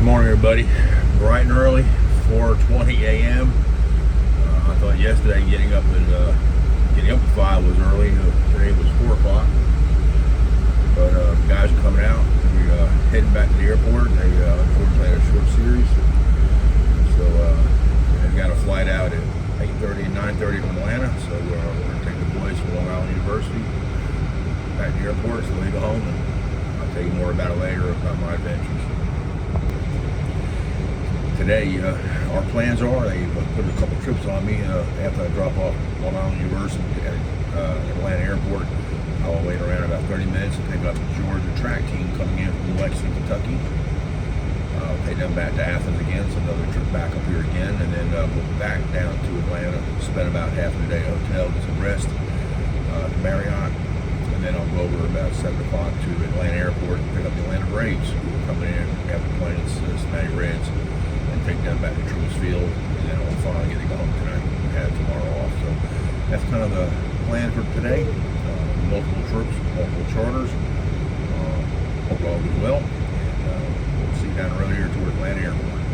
morning, everybody. Bright and early, 4:20 a.m. I thought yesterday getting up at 5 was early. Today was 4 o'clock. But guys are coming out. We're heading back to the airport. They unfortunately had a short series, so they got a flight out at 8:30 and 9:30 from Atlanta. So we're going to take the boys from Long Island University back to the airport. So they go home, and I'll tell you more about it later about my adventures. Today, our plans are, they put a couple trips on me after I drop off Long Island University at Atlanta Airport. I'll wait around about 30 minutes and pick up the Georgia track team coming in from Lexington, Kentucky. I'll take them back to Athens again, so another trip back up here again, and then we'll back down to Atlanta, spend about half of the day at a hotel, get some rest, to Marriott, and then I'll go over about 7 o'clock to Atlanta Airport and pick up the Atlanta Braves, who are coming in after playing the Cincinnati Reds. Take them back to Truist Park, and then I'll finally get to go home tonight and have tomorrow off. So that's kind of the plan for today. Multiple trips, multiple charters. Hope all goes well. And we'll see you down the road here toward Atlanta Airport.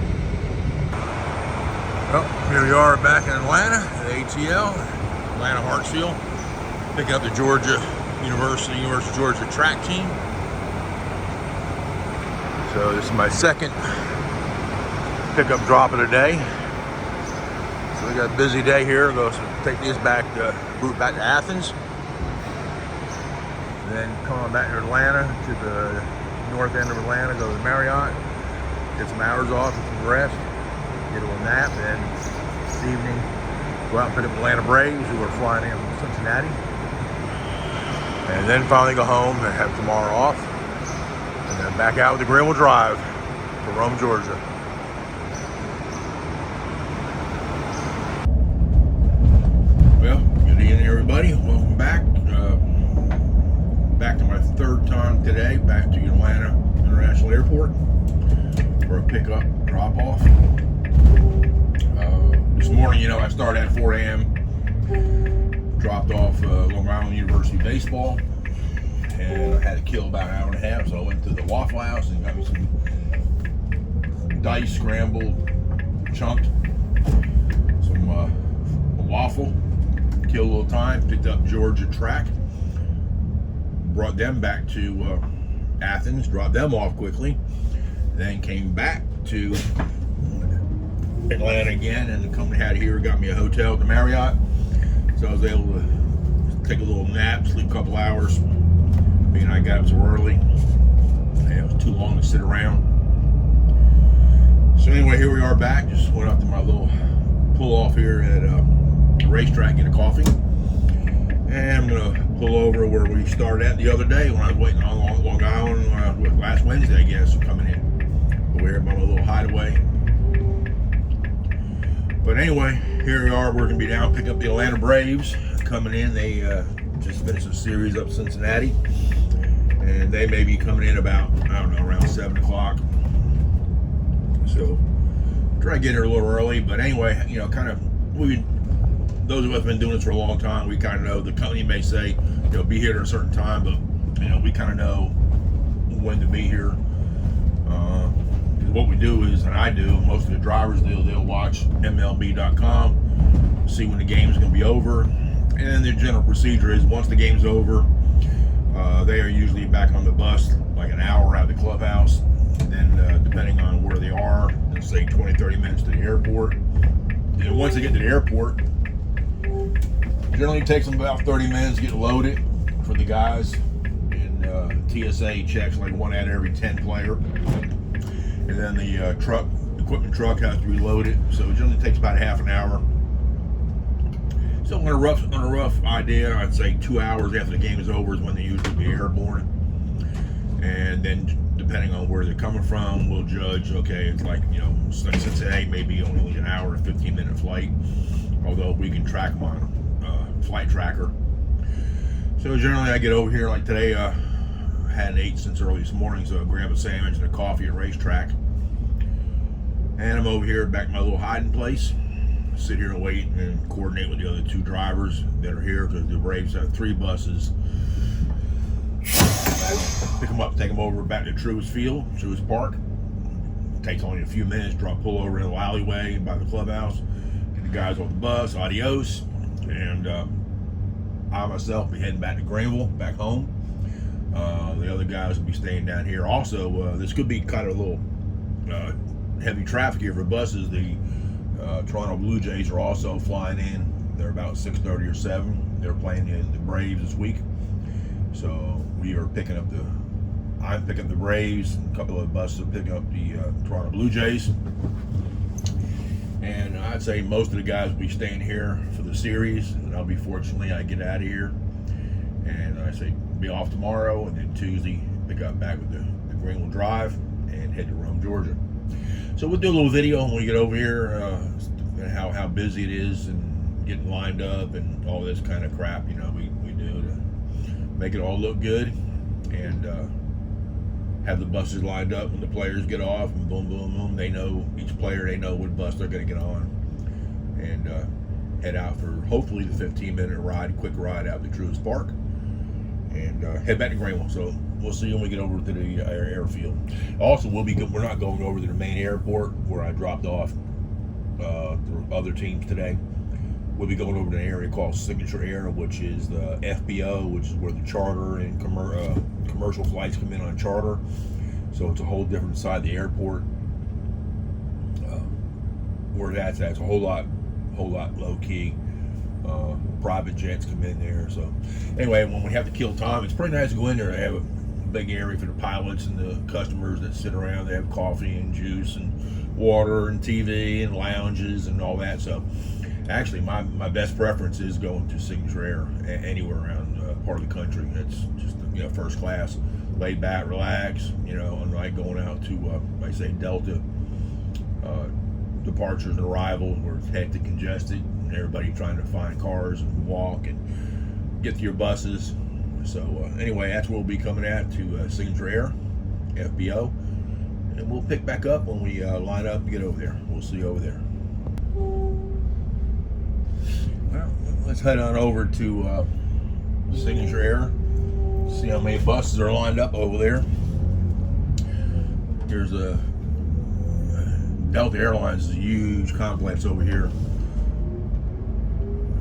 Well, here we are back in Atlanta at ATL, Atlanta Hartsfield, picking up the University of Georgia track team. So this is my second pickup drop of the day. So we got a busy day here. Go take these back route back to Athens, and then come on back to Atlanta, to the north end of Atlanta, go to the Marriott, get some hours off, get some rest, get a little nap, and then this evening go out and pick up the Atlanta Braves, who are flying in from Cincinnati, and then finally go home and have tomorrow off, and then back out with the Greenville Drive to Rome, Georgia. Everybody, welcome back. Back to my third time today, back to Atlanta International Airport for a pickup drop-off. This morning, I started at 4 a.m., dropped off Long Island University baseball, and I had to kill about an hour and a half, so I went to the Waffle House and got me some diced, scrambled, chunked, some waffle. Killed a little time, picked up Georgia track, brought them back to Athens, dropped them off quickly, then came back to Atlanta again, and the company had here got me a hotel at the Marriott, so I was able to take a little nap, sleep a couple hours, being I got up so early, and it was too long to sit around. So anyway, here we are back. Just went up to my little pull off here at racetrack, get a coffee, and I'm gonna pull over where we started at the other day when I was waiting on Long Island last Wednesday, I guess, coming in. We're here by my little hideaway. But anyway, here we are. We're gonna be down picking up the Atlanta Braves coming in. They just finished a series up Cincinnati, and they may be coming in about, I don't know, around 7 o'clock. So try to get here a little early. But anyway, those of us have been doing this for a long time. We kind of know the company may say, be here at a certain time, but we kind of know when to be here. What we do is, and I do, most of the drivers do, they'll watch MLB.com, see when the game is going to be over, and then the general procedure is once the game's over, they are usually back on the bus like an hour out of the clubhouse, and then depending on where they are, let's say 20-30 minutes to the airport. And once they get to the airport, generally takes them about 30 minutes to get loaded for the guys. And TSA checks like 1 out of every 10 player. And then the equipment truck has to be loaded. So it generally takes about half an hour. So on a rough idea, I'd say 2 hours after the game is over is when they usually be airborne. And then depending on where they're coming from, we'll judge, okay, it's like, Cincinnati maybe only an hour and 15-minute flight. Although we can track them on flight tracker. So generally I get over here, like today I hadn't ate since early this morning, so I grab a sandwich and a coffee at racetrack, and I'm over here back to my little hiding place, sit here and wait and coordinate with the other two drivers that are here, because the Braves have 3 buses. Pick them up, take them over back to Truist Park, It takes only a few minutes. Pull over in the alleyway by the clubhouse, get the guys on the bus, adios, and I myself be heading back to Greenville, back home. The other guys will be staying down here. Also, this could be kind of a little heavy traffic here for buses. The Toronto Blue Jays are also flying in. They're about 6:30 or 7. They're playing the Braves this week. So we are picking up I'm picking up the Braves, and a couple of buses are picking up the Toronto Blue Jays. And I'd say most of the guys will be staying here for the series, and I'll be fortunately I get out of here, and I say be off tomorrow, and then Tuesday pick up back with the Greenville Drive and head to Rome, Georgia. So we'll do a little video when we get over here, how busy it is and getting lined up and all this kind of crap, we do to make it all look good, and have the buses lined up when the players get off, and boom, boom, boom. They know, each player, they know what bus they're going to get on, and head out for hopefully the 15-minute ride, quick ride out to Truist Park, and head back to Greenville. So we'll see when we get over to the airfield. Also, we're not going over to the main airport where I dropped off the other teams today. We'll be going over to an area called Signature Air, which is the FBO, which is where the charter and commercial flights come in on charter. So it's a whole different side of the airport. Where that's at, it's a whole lot low key. Private jets come in there. So anyway, when we have to kill time, it's pretty nice to go in there. They have a big area for the pilots and the customers that sit around. They have coffee and juice and water and TV and lounges and all that. So actually, my best preference is going to Signature Air anywhere around part of the country. It's just first class, laid back, relax. Unlike going out to like say Delta departures and arrivals where it's hectic, congested, and everybody trying to find cars and walk and get to your buses. So anyway, that's where we'll be coming at, to Signature Air, FBO, and we'll pick back up when we line up and get over there. We'll see you over there. Well, let's head on over to Signature Air, see how many buses are lined up over there. There's a Delta Airlines is a huge complex over here.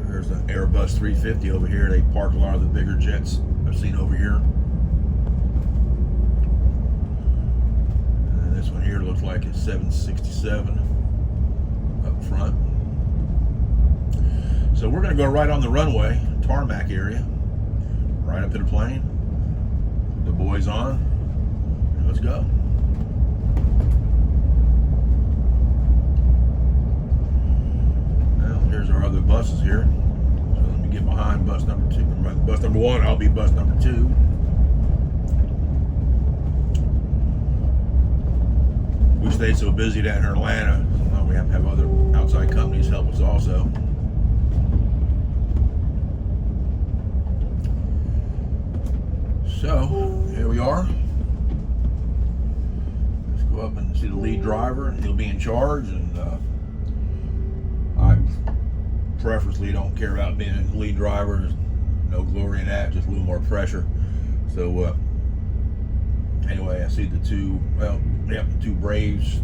There's an Airbus 350 over here. They park a lot of the bigger jets I've seen over here. And this one here looks like it's 767 up front. So we're going to go right on the runway, tarmac area, right up to the plane. Put the boys on, and let's go. Well, here's our other buses here. So let me get behind bus number 2. Bus number 1, I'll be bus number 2. We stayed so busy down here in Atlanta, we have to have other outside companies help us also. So, here we are. Let's go up and see the lead driver. He'll be in charge, and I preferably don't care about being a lead driver. There's no glory in that, just a little more pressure. So, anyway, I see the two Braves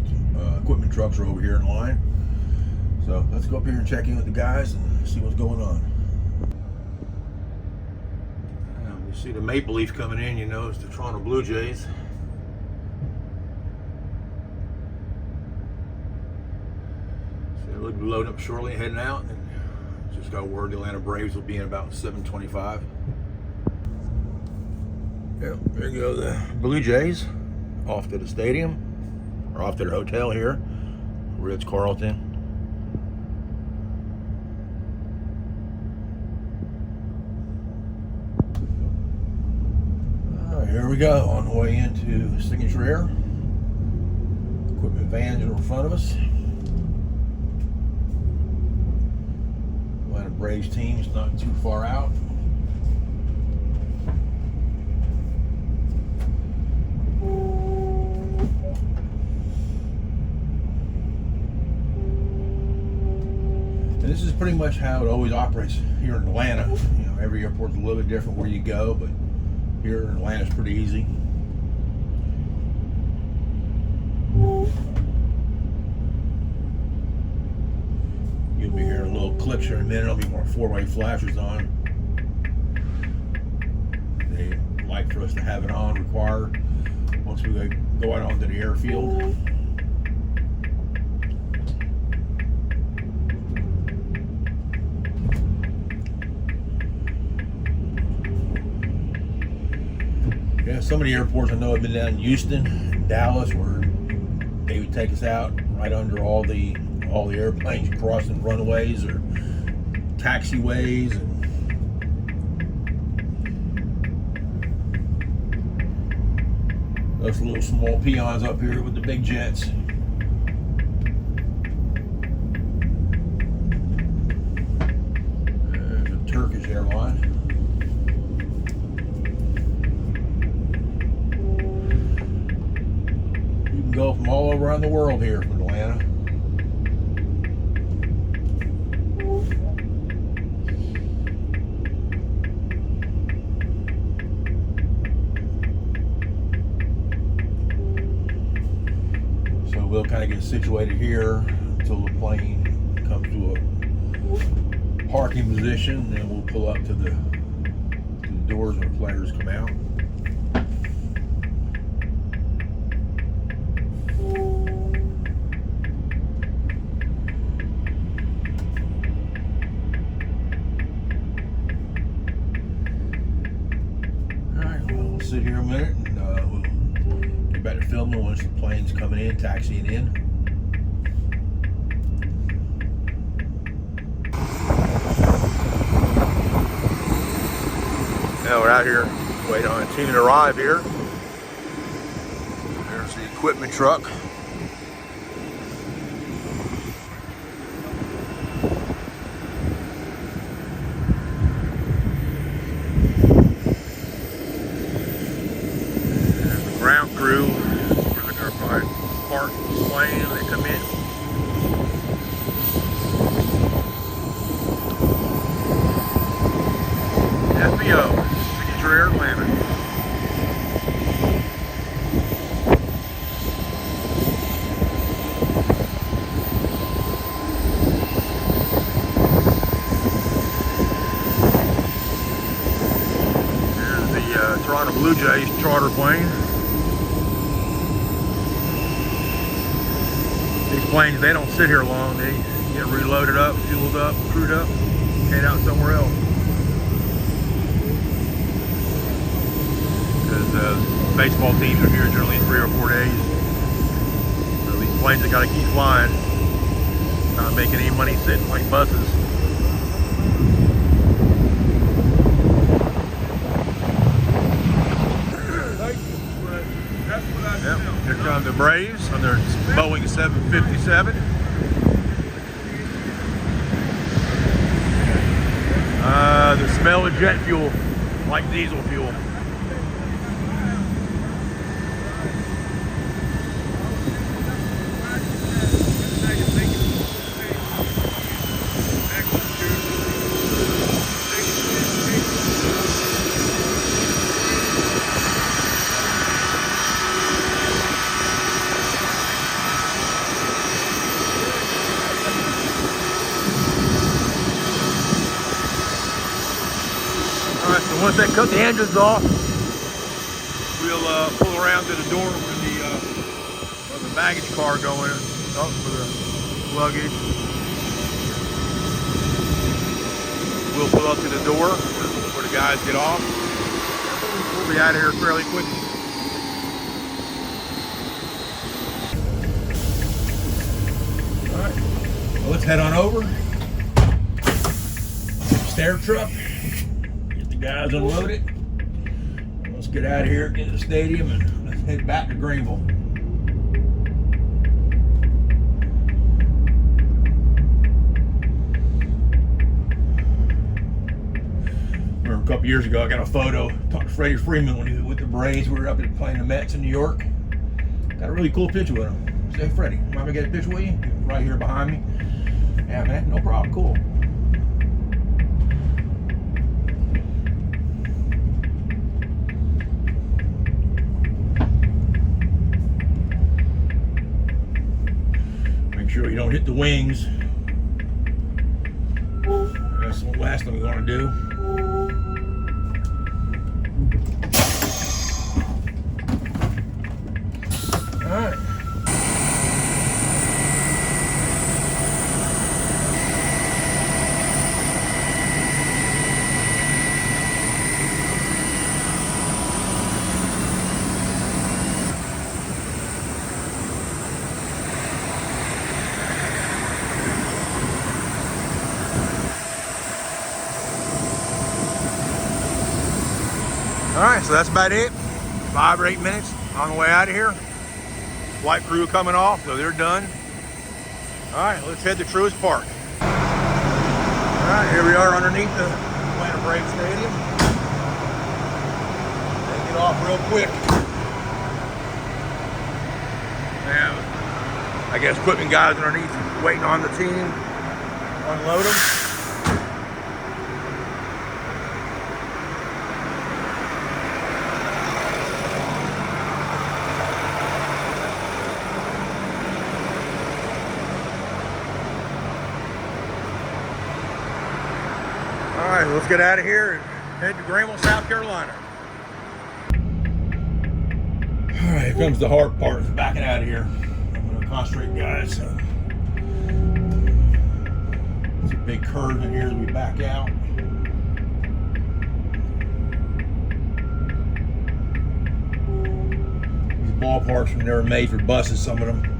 equipment trucks are over here in line. So, let's go up here and check in with the guys and see what's going on. See the maple leaf coming in, it's the Toronto Blue Jays. So they'll be loading up shortly, heading out, and just got word the Atlanta Braves will be in about 7:25. Yep, there you go, the Blue Jays off to the stadium, or off to their hotel here, Ritz-Carlton. Here we go, on the way into Signature Air. Equipment vans are in front of us. Atlanta Braves team's not too far out. And this is pretty much how it always operates here in Atlanta. Every airport's a little bit different where you go, but here in Atlanta's pretty easy. clips here in a minute. There'll be more 4-way flashers on. They like for us to have it on, required, once we go out onto the airfield. Yeah, some of the airports I know have been down in Houston, Dallas, where they would take us out right under all the airplanes crossing runways or taxiways, and those little small peons up here with the big jets. There's a Turkish airline. You can go from all around the world here from Atlanta. We'll kind of get situated here until the plane comes to a parking position, and we'll pull up to the doors when the players come out. All right, we'll sit here a minute, and we'll get back to filming once the plane's coming in, taxiing in. Now we're out here waiting on a team to arrive here. There's the equipment truck. There's the ground crew. We're going to probably park the plane and they come in. FBO. Atlanta. There's the Toronto Blue Jays charter plane. These planes, they don't sit here long. They get reloaded up, fueled up, crewed up, head out somewhere else. Baseball teams are here generally 3 or 4 days. So these planes have got to keep flying, not making any money sitting like buses. Yep. Here come the Braves on their Boeing 757. The smell of jet fuel, like diesel fuel. Once they cut the engines off, we'll pull around to the door where the baggage car going up for the luggage. We'll pull up to the door where the guys get off. We'll be out of here fairly quickly. All right, well, let's head on over. Stair truck. Guys unload it. Let's get out of here, get to the stadium, and let's head back to Greenville. Remember a couple years ago, I got a photo, talked to Freddie Freeman when he was with the Braves. We were up there playing the Mets in New York. Got a really cool picture with him. Say, Freddie, am I gonna get a picture with you? Right here behind me. Yeah, man, no problem, cool. Sure you don't hit the wings. That's the last thing we're going to do. All right. All right, so that's about it. 5 or 8 minutes on the way out of here. Flight crew coming off, so they're done. All right, let's head to Truist Park. All right, here we are underneath the Atlanta Braves Stadium. They get off real quick. Yeah, I guess equipment guys underneath waiting on the team, unload them. All right, let's get out of here and head to Greenville, South Carolina. All right, here comes the hard part, backing out of here. I'm gonna concentrate, guys. There's a big curve in here as we back out. These ballparks were never made for buses, some of them.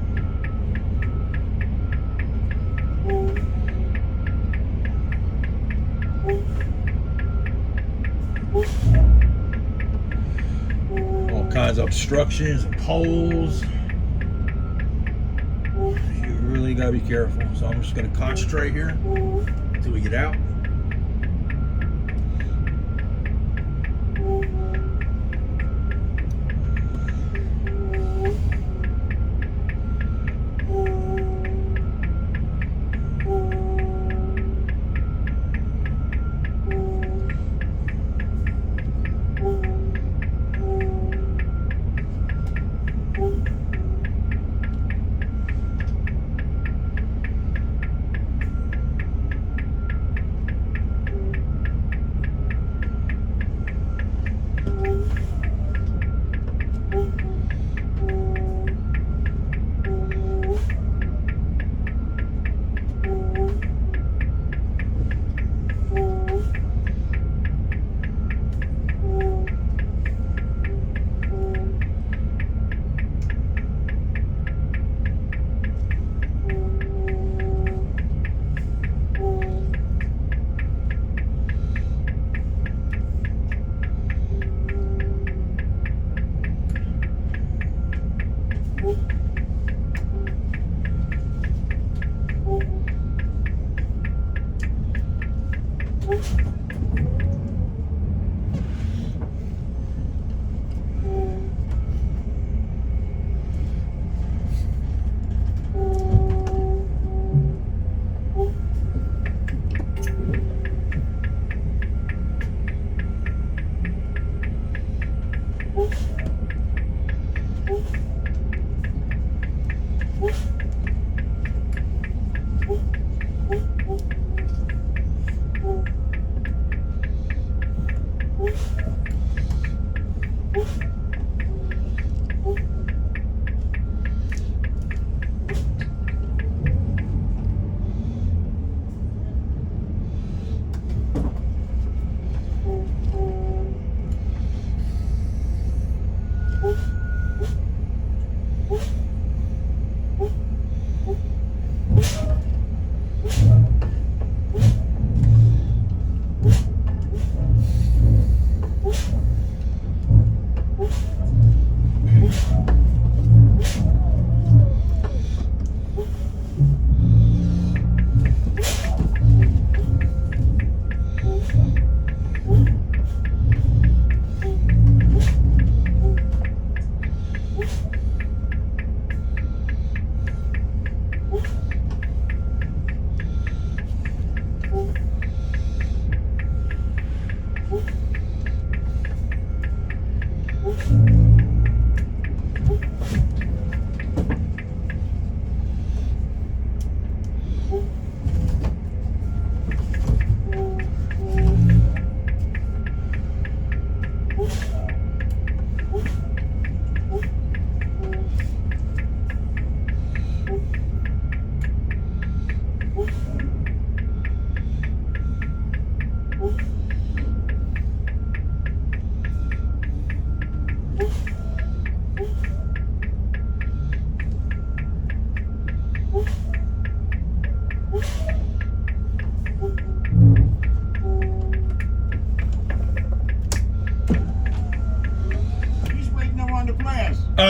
All kinds of obstructions and poles. You really gotta be careful. So I'm just gonna concentrate here until we get out.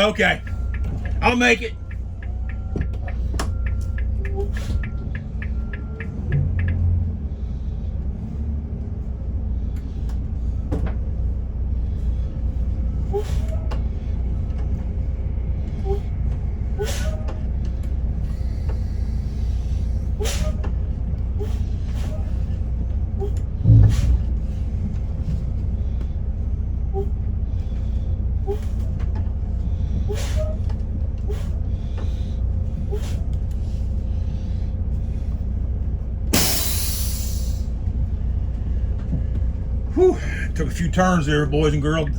Okay. I'll make it. Whew. Took a few turns there, boys and girls.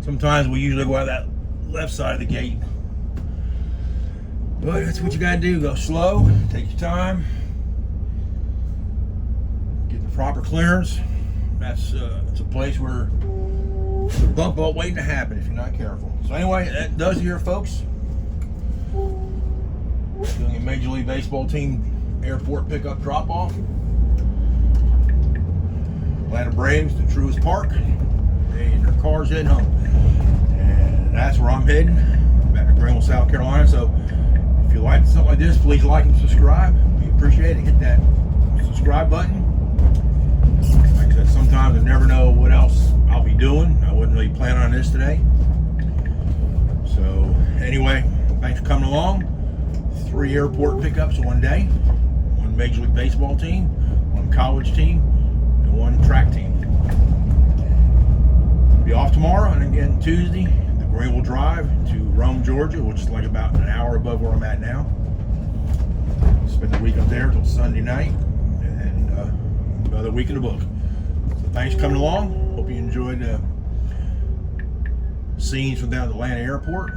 Sometimes we usually go out that left side of the gate. But that's what you gotta do. Go slow, take your time, get the proper clearance. It's a place where there's a bump out waiting to happen if you're not careful. So anyway, that does it here, folks. Doing a Major League Baseball team airport pickup drop-off. Atlanta Braves to Truist Park. And their car's heading home. And that's where I'm heading, back to Greenville, South Carolina. So if you like something like this, please like and subscribe. We appreciate it. Hit that subscribe button. Like I said, sometimes I never know what else I'll be doing. I wasn't really planning on this today. So anyway, thanks for coming along. 3 airport pickups in one day. 1 Major League Baseball team, 1 college team, and 1 track team. Be off tomorrow, and again Tuesday, the Greenville Drive to Rome, Georgia, which is like about an hour above where I'm at now. Spend the week up there till Sunday night, and another week in the book. So thanks for coming along. Hope you enjoyed the scenes from down at the Atlanta airport,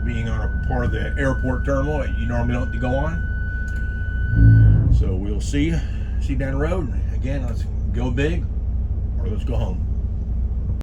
being on a part of the airport terminal that you normally don't go on. So we'll see you down the road. Again, let's go big or let's go home.